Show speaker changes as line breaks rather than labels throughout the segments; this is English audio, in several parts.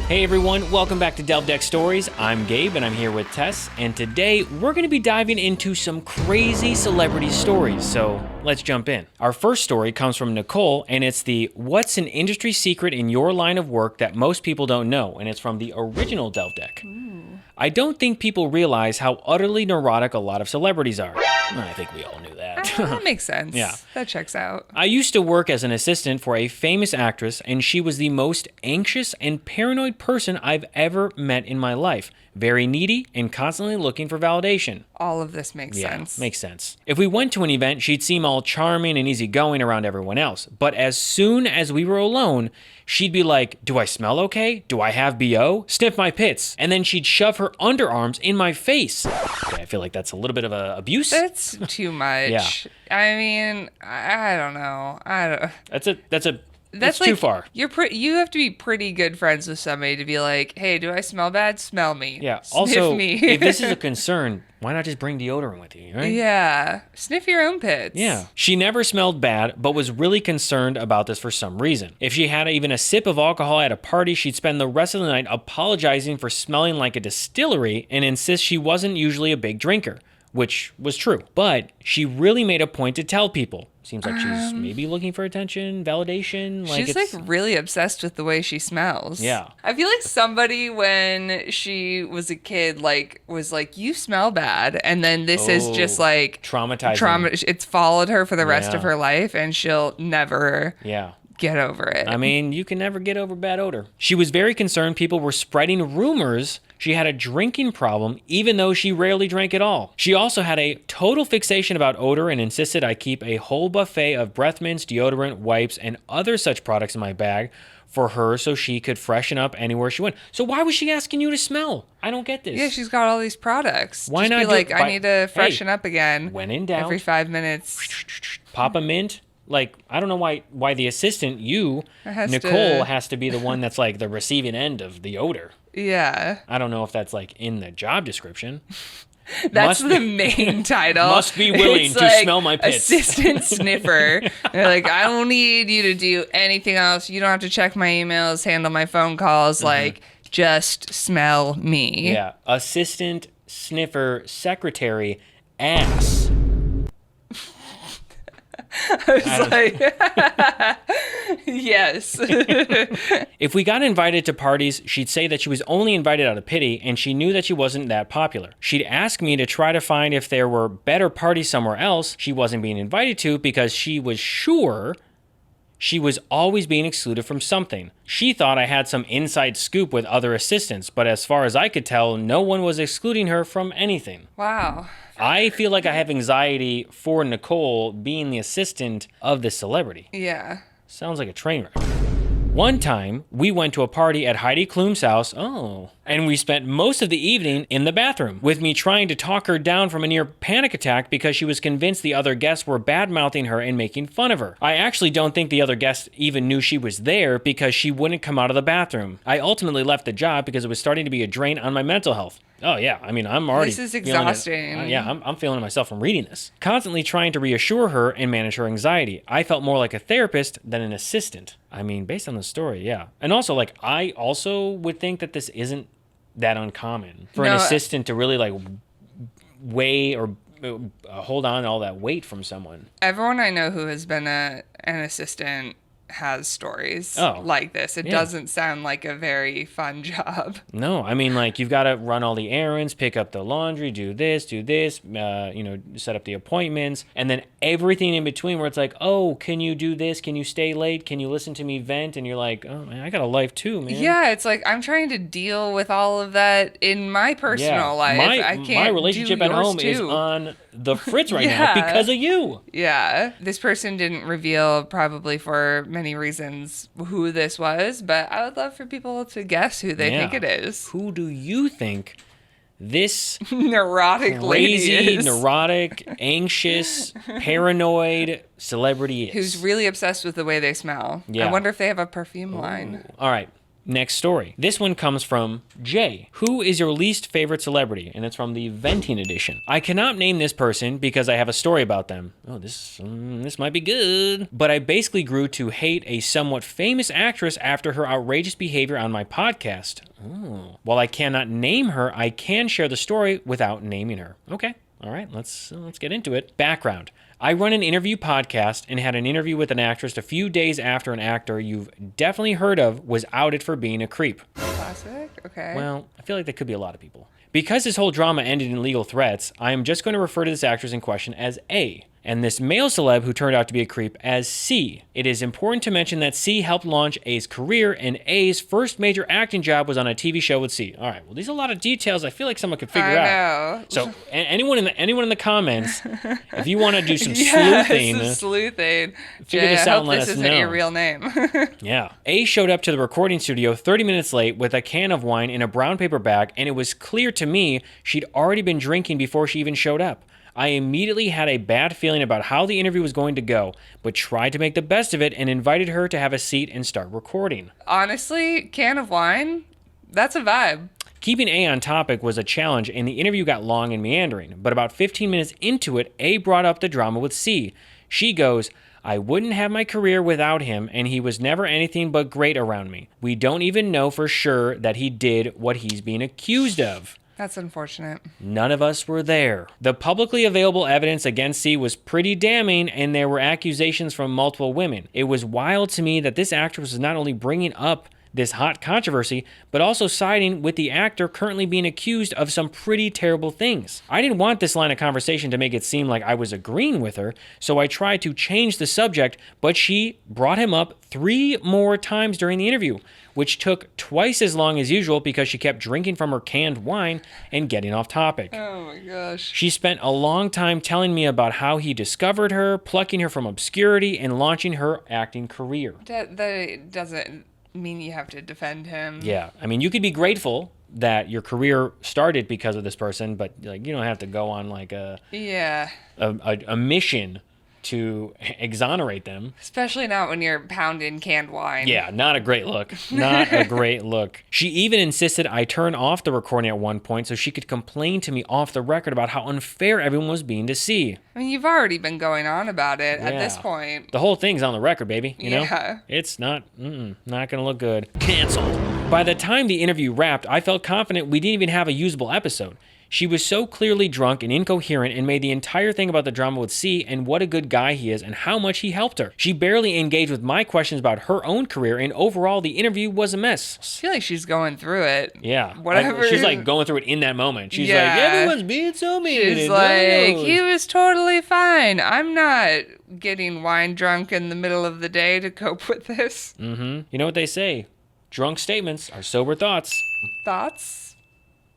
Hey everyone, welcome back to Delve Deck Stories. I'm Gabe and I'm here with Tess, and today we're going to be diving into some crazy celebrity stories, so let's jump in. Our first story comes from Nicole, and it's the "What's an industry secret in your line of work that most people don't know?" and it's from the original Delve Deck. I don't think people realize how utterly neurotic a lot of celebrities are. I think we all knew that.
That makes sense.
Yeah.
That checks out.
I used to work as an assistant for a famous actress, and she was the most anxious and paranoid person I've ever met in my life. Very needy and constantly looking for validation.
All of this makes sense.
Makes sense. If we went to an event, she'd seem all charming and easygoing around everyone else. But as soon as we were alone, she'd be like, "Do I smell okay? Do I have BO? Sniff my pits." And then she'd shove her underarms in my face. Okay, I feel like that's a little bit of abuse.
That's too much.
Yeah.
I mean, I don't know.
That's too far.
You have to be pretty good friends with somebody to be like, "Hey, do I smell bad? Smell me."
Yeah.
Sniff
Also,
me.
if this is a concern, why not just bring deodorant with you, right?
Yeah. Sniff your own pits.
Yeah. She never smelled bad, but was really concerned about this for some reason. If she had even a sip of alcohol at a party, she'd spend the rest of the night apologizing for smelling like a distillery and insist she wasn't usually a big drinker, which was true. But she really made a point to tell people. Seems like she's maybe looking for attention, validation.
She's like really obsessed with the way she smells.
Yeah.
I feel like somebody when she was a kid was like, "You smell bad," and then this is just like
traumatizing.
It's followed her for the rest of her life, and she'll never get over it.
I mean, you can never get over bad odor. She was very concerned people were spreading rumors she had a drinking problem, even though she rarely drank at all. She also had a total fixation about odor and insisted I keep a whole buffet of breath mints, deodorant, wipes, and other such products in my bag for her so she could freshen up anywhere she went. So why was she asking you to smell? I don't get this.
Yeah, she's got all these products.
Why
just
not
be like, I need to freshen up again.
When in doubt,
every 5 minutes.
Pop a mint. Like, I don't know why the assistant, Nicole, has to be the one that's like the receiving end of the odor.
Yeah.
I don't know if that's like in the job description.
That's the main title.
Must be willing to smell my pits.
Assistant sniffer. They're like, "I don't need you to do anything else. You don't have to check my emails, handle my phone calls. Like, just smell me."
Yeah. Assistant sniffer secretary ass.
I was like, yes.
If we got invited to parties, she'd say that she was only invited out of pity, and she knew that she wasn't that popular. She'd ask me to try to find if there were better parties somewhere else she wasn't being invited to because she was sure she was always being excluded from something. She thought I had some inside scoop with other assistants, but as far as I could tell, no one was excluding her from anything.
Wow.
I feel like I have anxiety for Nicole being the assistant of this celebrity.
Yeah.
Sounds like a train wreck. One time, we went to a party at Heidi Klum's house. And we spent most of the evening in the bathroom, with me trying to talk her down from a near panic attack because she was convinced the other guests were bad-mouthing her and making fun of her. I actually don't think the other guests even knew she was there because she wouldn't come out of the bathroom. I ultimately left the job because it was starting to be a drain on my mental health. Oh, yeah. I mean, I'm already...
This is exhausting.
I'm feeling it myself from reading this. Constantly trying to reassure her and manage her anxiety. I felt more like a therapist than an assistant. I mean, based on the story, yeah. And also, like, I also would think that this isn't that uncommon for an assistant to really, like, weigh or hold on to all that weight from someone.
Everyone I know who has been an assistant has stories like this. It doesn't sound like a very fun job.
No, I mean, like, you've got to run all the errands, pick up the laundry, do this, set up the appointments, and then everything in between where it's like, "Oh, can you do this? Can you stay late? Can you listen to me vent?" And you're like, "Oh, man, I got a life too, man."
Yeah, it's like, I'm trying to deal with all of that in my personal life. I can't
my relationship at home is on the fritz right now because of you.
Yeah. This person didn't reveal, probably for many reasons, who this was, but I would love for people to guess who they think it is.
Who do you think this
neurotic
crazy, neurotic, anxious, paranoid celebrity is?
Who's really obsessed with the way they smell.
Yeah.
I wonder if they have a perfume line.
All right. Next story. This one comes from Jay. Who is your least favorite celebrity? And it's from the venting edition. I cannot name this person because I have a story about them. Oh, this might be good. But I basically grew to hate a somewhat famous actress after her outrageous behavior on my podcast. Oh. While I cannot name her, I can share the story without naming her. Okay. All right, let's get into it. Background. I run an interview podcast and had an interview with an actress a few days after an actor you've definitely heard of was outed for being a creep.
Classic? Okay.
Well, I feel like that could be a lot of people. Because this whole drama ended in legal threats, I am just going to refer to this actress in question as A, and this male celeb who turned out to be a creep as C. It is important to mention that C helped launch A's career, and A's first major acting job was on a TV show with C. All right, well, these are a lot of details I feel like someone could figure out.
I know.
So, anyone in the comments, if you want to do some sleuthing,
figure
this out and let
this
us
isn't
know.
your real name.
Yeah. A showed up to the recording studio 30 minutes late with a can of wine in a brown paper bag, and it was clear to me she'd already been drinking before she even showed up. I immediately had a bad feeling about how the interview was going to go, but tried to make the best of it and invited her to have a seat and start recording.
Honestly, can of wine, that's a vibe.
Keeping A on topic was a challenge, and the interview got long and meandering, but about 15 minutes into it, A brought up the drama with C. She goes, I wouldn't have my career without him, and he was never anything but great around me. We don't even know for sure that he did what he's being accused of.
That's unfortunate.
None of us were there. The publicly available evidence against C was pretty damning, and there were accusations from multiple women. It was wild to me that this actress was not only bringing up this hot controversy, but also siding with the actor currently being accused of some pretty terrible things. I didn't want this line of conversation to make it seem like I was agreeing with her, so I tried to change the subject, but she brought him up 3 more times during the interview, which took twice as long as usual because she kept drinking from her canned wine and getting off topic.
Oh my gosh.
She spent a long time telling me about how he discovered her, plucking her from obscurity, and launching her acting career.
That doesn't mean you have to defend him.
Yeah, I mean, you could be grateful that your career started because of this person, but like you don't have to go on like a mission to exonerate them.
Especially not when you're pounding canned wine.
Yeah, not a great look. Not a great look. She even insisted I turn off the recording at one point so she could complain to me off the record about how unfair everyone was being to C.
I mean, you've already been going on about it at this
Yeah.
point.
The whole thing's on the record, baby. You know?
Yeah.
It's not gonna look good. Canceled. By the time the interview wrapped, I felt confident we didn't even have a usable episode. She was so clearly drunk and incoherent and made the entire thing about the drama with C and what a good guy he is and how much he helped her. She barely engaged with my questions about her own career, and overall the interview was a mess.
I feel like she's going through it.
Yeah.
Whatever.
She's like going through it in that moment. She's
Yeah.
like, everyone's being so mean.
She's
and
like,
knows."
he was totally fine. I'm not getting wine drunk in the middle of the day to cope with this.
You know what they say? Drunk statements are sober thoughts.
Thoughts?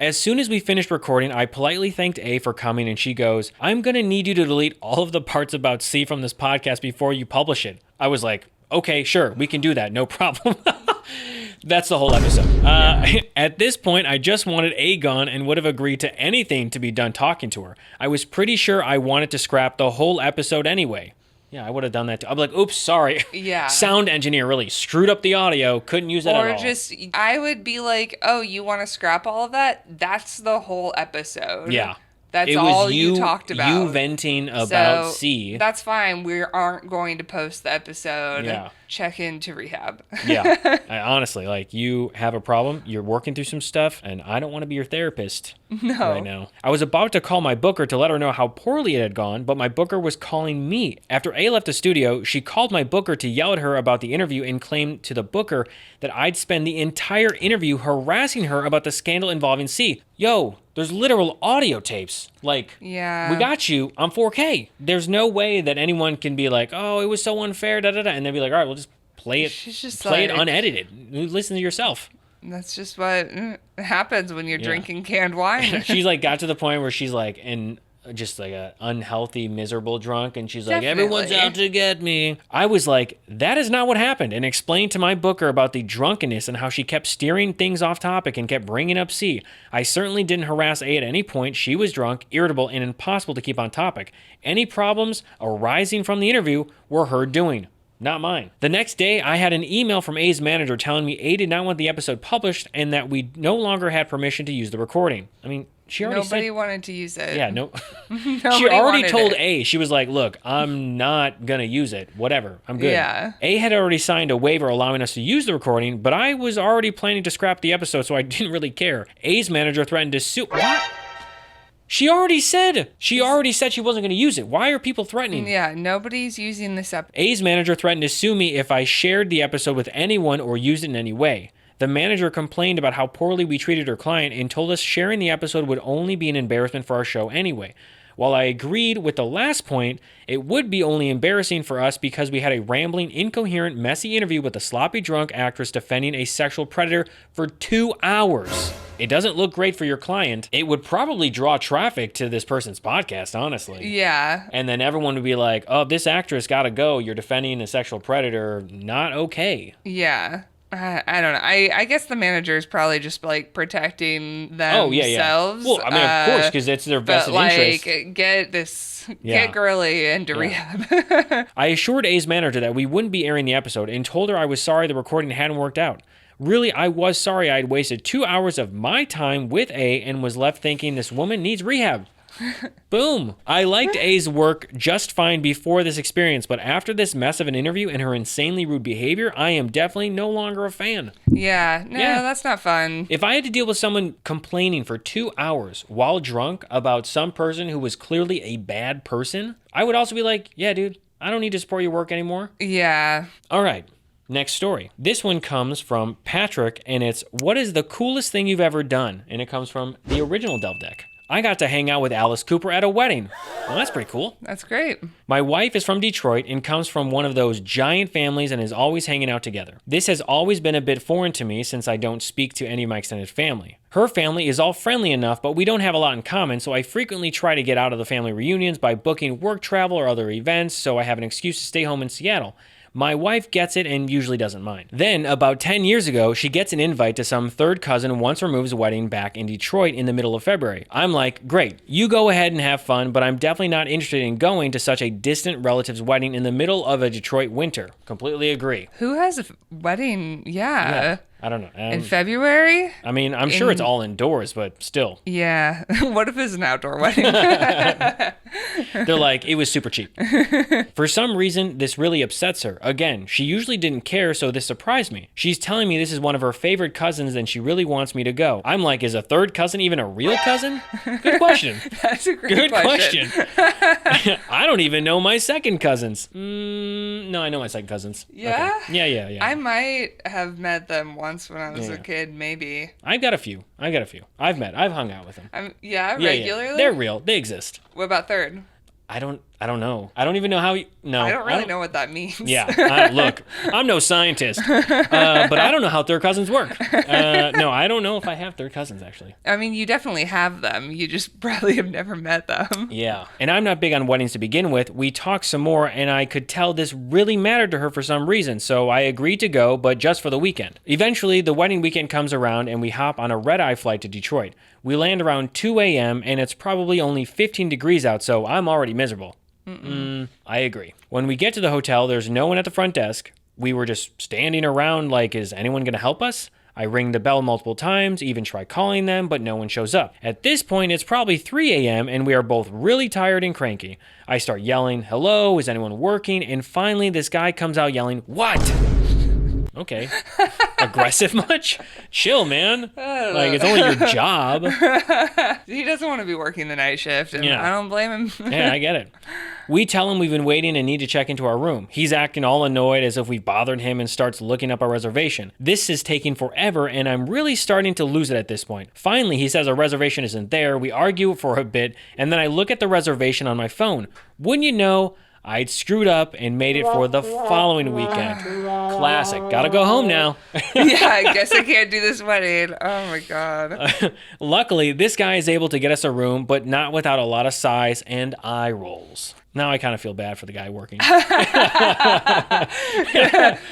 As soon as we finished recording, I politely thanked A for coming, and she goes, I'm going to need you to delete all of the parts about C from this podcast before you publish it. I was like, okay, sure, we can do that, no problem. That's the whole episode. At this point, I just wanted A gone and would have agreed to anything to be done talking to her. I was pretty sure I wanted to scrap the whole episode anyway. Yeah, I would have done that too. I'd be like, oops, sorry.
Yeah.
Sound engineer really screwed up the audio. Couldn't use that at all.
Or just, I would be like, oh, you want to scrap all of that? That's the whole episode.
Yeah.
That's
It
all
was
you talked about.
You venting about
So,
C.
That's fine. We aren't going to post the episode.
Yeah.
Check into rehab.
Yeah. Honestly, like, you have a problem, you're working through some stuff, and I don't want to be your therapist right now. I was about to call my booker to let her know how poorly it had gone, but my booker was calling me. After A left the studio, she called my booker to yell at her about the interview and claimed to the booker that I'd spend the entire interview harassing her about the scandal involving C. Yo, there's literal audio tapes. Like,
Yeah.
we got you on 4K. There's no way that anyone can be like, oh, it was so unfair, da-da-da, and then be like, all right, we'll just play it,
She's just
play it
like-
unedited. Listen to yourself.
That's just what happens when you're drinking canned wine.
She's like got to the point where she's like in just like a unhealthy, miserable drunk, and she's like,
Definitely.
everyone's out to get me. I was like, that is not what happened, and explained to my booker about the drunkenness and how she kept steering things off topic and kept bringing up C. I certainly didn't harass A at any point. She was drunk, irritable, and impossible to keep on topic. Any problems arising from the interview were her doing. not mine. The next day, I had an email from A's manager telling me A did not want the episode published and that we no longer had permission to use the recording. I mean, she already
Nobody wanted to use it.
Yeah, no. She
Nobody
already
wanted
told
it.
A. She was like, look, I'm not going to use it. Whatever. I'm good.
Yeah.
A had already signed a waiver allowing us to use the recording, but I was already planning to scrap the episode, so I didn't really care. A's manager threatened to sue. What? She already said she wasn't going to use it. Why are people threatening?
Yeah, nobody's using this episode.
A's manager threatened to sue me if I shared the episode with anyone or used it in any way. The manager complained about how poorly we treated her client and told us sharing the episode would only be an embarrassment for our show anyway. While I agreed with the last point, it would be only embarrassing for us because we had a rambling, incoherent, messy interview with a sloppy drunk actress defending a sexual predator for 2 hours. It doesn't look great for your client. It would probably draw traffic to this person's podcast, honestly.
Yeah.
And then everyone would be like, oh, this actress gotta go. You're defending a sexual predator. Not okay.
Yeah. I don't know. I guess the manager is probably just like protecting themselves.
Oh, yeah. Well, I mean, of course, because it's their vested interest.
Get girly into rehab.
I assured A's manager that we wouldn't be airing the episode and told her I was sorry the recording hadn't worked out. Really, I was sorry I had wasted 2 hours of my time with A and was left thinking this woman needs rehab. Boom. I liked A's work just fine before this experience, but after this mess of an interview and her insanely rude behavior, I am definitely no longer a fan.
Yeah. No, that's not fun.
If I had to deal with someone complaining for 2 hours while drunk about some person who was clearly a bad person, I would also be like, yeah, dude, I don't need to support your work anymore.
Yeah.
All right. Next story. This one comes from Patrick, and it's, what is the coolest thing you've ever done? And it comes from the original Delve Deck. I got to hang out with Alice Cooper at a wedding. Well, that's pretty cool.
That's great.
My wife is from Detroit and comes from one of those giant families and is always hanging out together. This has always been a bit foreign to me since I don't speak to any of my extended family. Her family is all friendly enough, but we don't have a lot in common, so I frequently try to get out of the family reunions by booking work travel or other events, so I have an excuse to stay home in Seattle. My wife gets it and usually doesn't mind. Then, about 10 years ago, she gets an invite to some third cousin once removed's wedding back in Detroit in the middle of February. I'm like, great, you go ahead and have fun, but I'm definitely not interested in going to such a distant relative's wedding in the middle of a Detroit winter. Completely agree.
Who has a wedding? Yeah.
I don't know.
In February?
I mean, I'm sure it's all indoors, but still.
Yeah. What if it's an outdoor wedding?
They're like, it was super cheap. For some reason, this really upsets her. Again, she usually didn't care, so this surprised me. She's telling me this is one of her favorite cousins and she really wants me to go. I'm like, is a third cousin even a real cousin? Good question.
That's a great
Good question. I don't even know my second cousins. No, I know my second cousins.
Yeah?
Okay. Yeah.
I might have met them once when I was a kid, maybe.
I've got a few. I've hung out with them.
Regularly?
Yeah. They're real. They exist.
What about third?
I don't know. I don't even know how you... No.
I don't really know what that means.
Yeah. Look, I'm no scientist, but I don't know how third cousins work. No, I don't know if I have third cousins, actually.
I mean, you definitely have them. You just probably have never met them.
Yeah. And I'm not big on weddings to begin with. We talked some more, and I could tell this really mattered to her for some reason, so I agreed to go, but just for the weekend. Eventually, the wedding weekend comes around, and we hop on a red-eye flight to Detroit. We land around 2 a.m., and it's probably only 15 degrees out, so I'm already miserable. I agree. When we get to the hotel, there's no one at the front desk. We were just standing around like, is anyone going to help us? I ring the bell multiple times, even try calling them, but no one shows up. At this point, it's probably 3 a.m., and we are both really tired and cranky. I start yelling, hello, is anyone working? And finally, this guy comes out yelling, what? Okay. Aggressive much? Chill, man. Like, it's only your job.
He doesn't want to be working the night shift, and
Yeah.
I don't blame him.
Yeah, I get it. We tell him we've been waiting and need to check into our room. He's acting all annoyed as if we've bothered him and starts looking up our reservation. This is taking forever, and I'm really starting to lose it at this point. Finally, he says our reservation isn't there. We argue for a bit, and then I look at the reservation on my phone. Wouldn't you know, I'd screwed up and made it for the following weekend. Classic. Gotta go home now.
Yeah, I guess I can't do this wedding. Oh my God.
Luckily, this guy is able to get us a room, but not without a lot of sighs and eye rolls. Now I kind of feel bad for the guy working.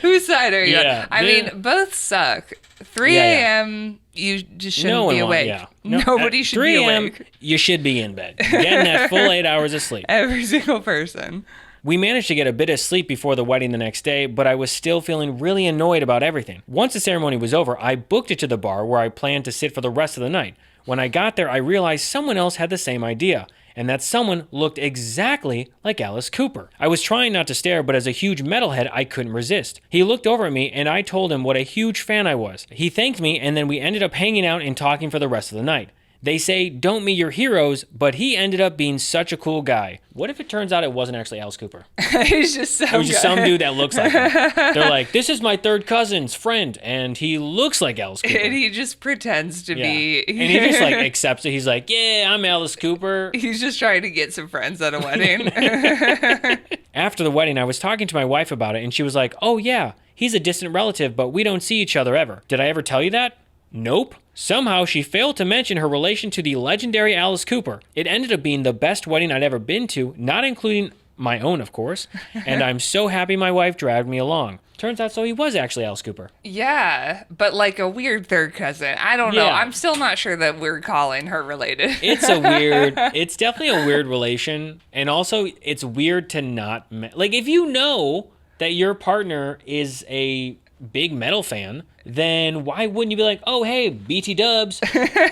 Whose side are you?
Yeah,
I mean, both suck. 3 a.m., you just shouldn't be awake. Nobody should be
3 a.m.,
awake.
you should be in bed. Getting that full 8 hours of sleep.
Every single person.
We managed to get a bit of sleep before the wedding the next day, but I was still feeling really annoyed about everything. Once the ceremony was over, I booked it to the bar where I planned to sit for the rest of the night. When I got there, I realized someone else had the same idea, and that someone looked exactly like Alice Cooper. I was trying not to stare, but as a huge metalhead, I couldn't resist. He looked over at me, and I told him what a huge fan I was. He thanked me, and then we ended up hanging out and talking for the rest of the night. They say, don't meet your heroes, but he ended up being such a cool guy. What if it turns out it wasn't actually Alice Cooper?
He's just so
It was just some dude that looks like him. They're like, this is my third cousin's friend, and he looks like Alice Cooper.
And he just pretends to be.
And he just like accepts it. He's like, yeah, I'm Alice Cooper.
He's just trying to get some friends at a wedding.
After the wedding, I was talking to my wife about it, and she was like, oh yeah, he's a distant relative, but we don't see each other ever. Did I ever tell you that? Nope. Somehow she failed to mention her relation to the legendary Alice Cooper. It ended up being the best wedding I'd ever been to, not including my own, of course, and I'm so happy my wife dragged me along. Turns out so he was actually Alice Cooper.
Yeah, but like a weird third cousin. I don't know.
Yeah.
I'm still not sure that we're calling her related.
It's definitely a weird relation, and also it's weird to not, like if you know that your partner is a big metal fan, then why wouldn't you be like, oh, hey, BT Dubs,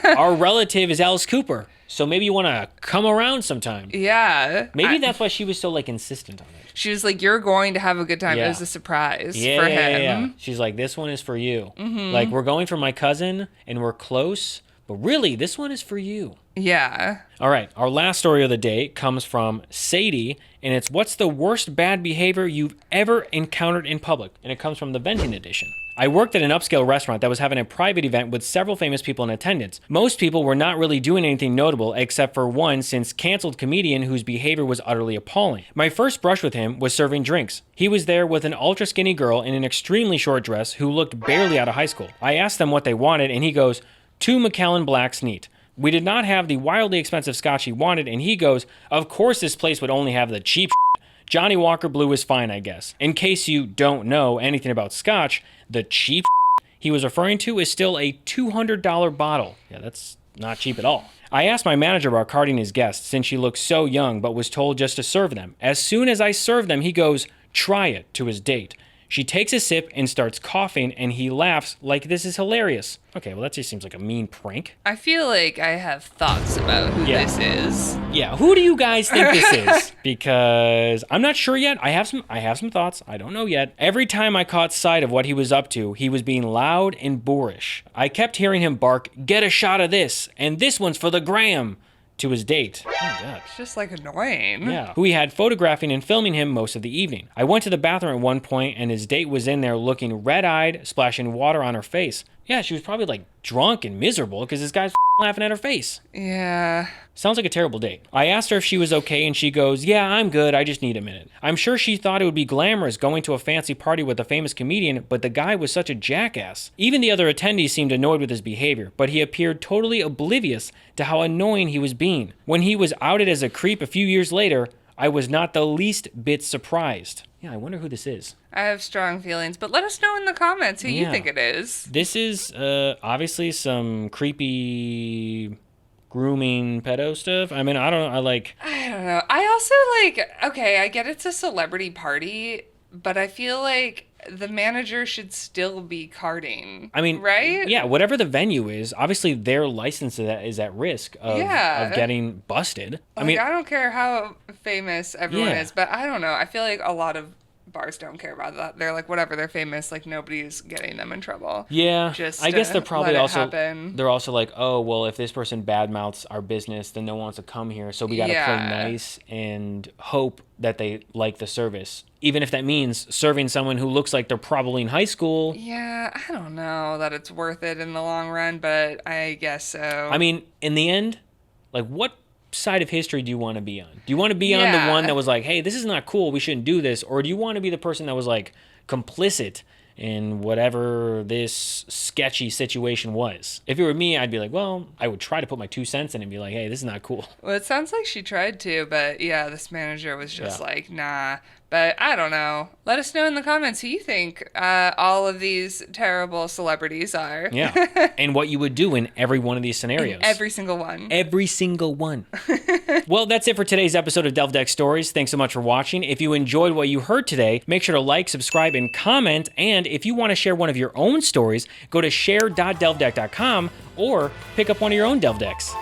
our relative is Alice Cooper, so maybe you want to come around sometime.
Yeah.
Maybe that's why she was so, like, insistent on it.
She was like, you're going to have a good time.
Yeah.
It was a surprise for
Yeah.
him.
She's like, this one is for you. Like, we're going for my cousin, and we're close, but really, this one is for you.
Yeah.
All right, our last story of the day comes from Sadie, and it's what's the worst bad behavior you've ever encountered in public? And it comes from the venting edition. I worked at an upscale restaurant that was having a private event with several famous people in attendance. Most people were not really doing anything notable except for one since canceled comedian whose behavior was utterly appalling. My first brush with him was serving drinks. He was there with an ultra skinny girl in an extremely short dress who looked barely out of high school. I asked them what they wanted, and he goes, 2 Macallan Blacks neat. We did not have the wildly expensive scotch he wanted, and he goes, of course this place would only have the cheap shit. Johnny Walker Blue is fine, I guess. In case you don't know anything about scotch, the cheap shit he was referring to is still a $200 bottle. Yeah, that's not cheap at all. I asked my manager about carding his guests since she looked so young, but was told just to serve them. As soon as I served them, he goes, try it, to his date. She takes a sip and starts coughing, and he laughs like this is hilarious. Okay, well, that just seems like a mean prank.
I feel like I have thoughts about who this is.
Yeah, who do you guys think this is? Because I'm not sure yet. I have some thoughts. I don't know yet. Every time I caught sight of what he was up to, he was being loud and boorish. I kept hearing him bark, get a shot of this, and this one's for the gram, to his date. Oh my God.
It's just like annoying.
Yeah. Who he had photographing and filming him most of the evening. I went to the bathroom at one point and his date was in there looking red-eyed, splashing water on her face. Yeah, she was probably like drunk and miserable because this guy's laughing at her face.
Yeah.
Sounds like a terrible date. I asked her if she was okay and she goes, yeah, I'm good. I just need a minute. I'm sure she thought it would be glamorous going to a fancy party with a famous comedian, but the guy was such a jackass. Even the other attendees seemed annoyed with his behavior, but he appeared totally oblivious to how annoying he was being. When he was outed as a creep a few years later, I was not the least bit surprised. Yeah, I wonder who this is.
I have strong feelings, but let us know in the comments who you think it is.
This is obviously some creepy grooming pedo stuff. I mean, I don't know.
I also okay, I get it's a celebrity party, but I feel like the manager should still be carding.
I mean,
right?
Yeah, whatever the venue is, obviously their license to that is at risk of getting busted.
I mean, I don't care how famous everyone is, but I don't know. I feel like a lot of bars don't care about that. They're like, whatever, they're famous, like nobody's getting them in trouble.
Yeah, I guess they're probably they're also like, oh, well, if this person badmouths our business, then no one wants to come here, so we gotta play nice and hope that they like the service, even if that means serving someone who looks like they're probably in high school.
Yeah, I don't know that it's worth it in the long run, but I guess so.
I mean, in the end, like, what side of history do you want to be on? Do you want to be on the one that was like, hey, this is not cool, we shouldn't do this? Or do you want to be the person that was like complicit in whatever this sketchy situation was? If it were me, I'd be like, well, I would try to put my 2 cents in and be like, hey, this is not cool.
Well, it sounds like she tried to, but yeah, this manager was just like, nah. But I don't know. Let us know in the comments who you think all of these terrible celebrities are.
Yeah. And what you would do in every one of these scenarios.
Every single one.
Every single one. Well, that's it for today's episode of Delve Deck Stories. Thanks so much for watching. If you enjoyed what you heard today, make sure to like, subscribe, and comment. And if you want to share one of your own stories, go to share.delvedeck.com or pick up one of your own Delve Decks.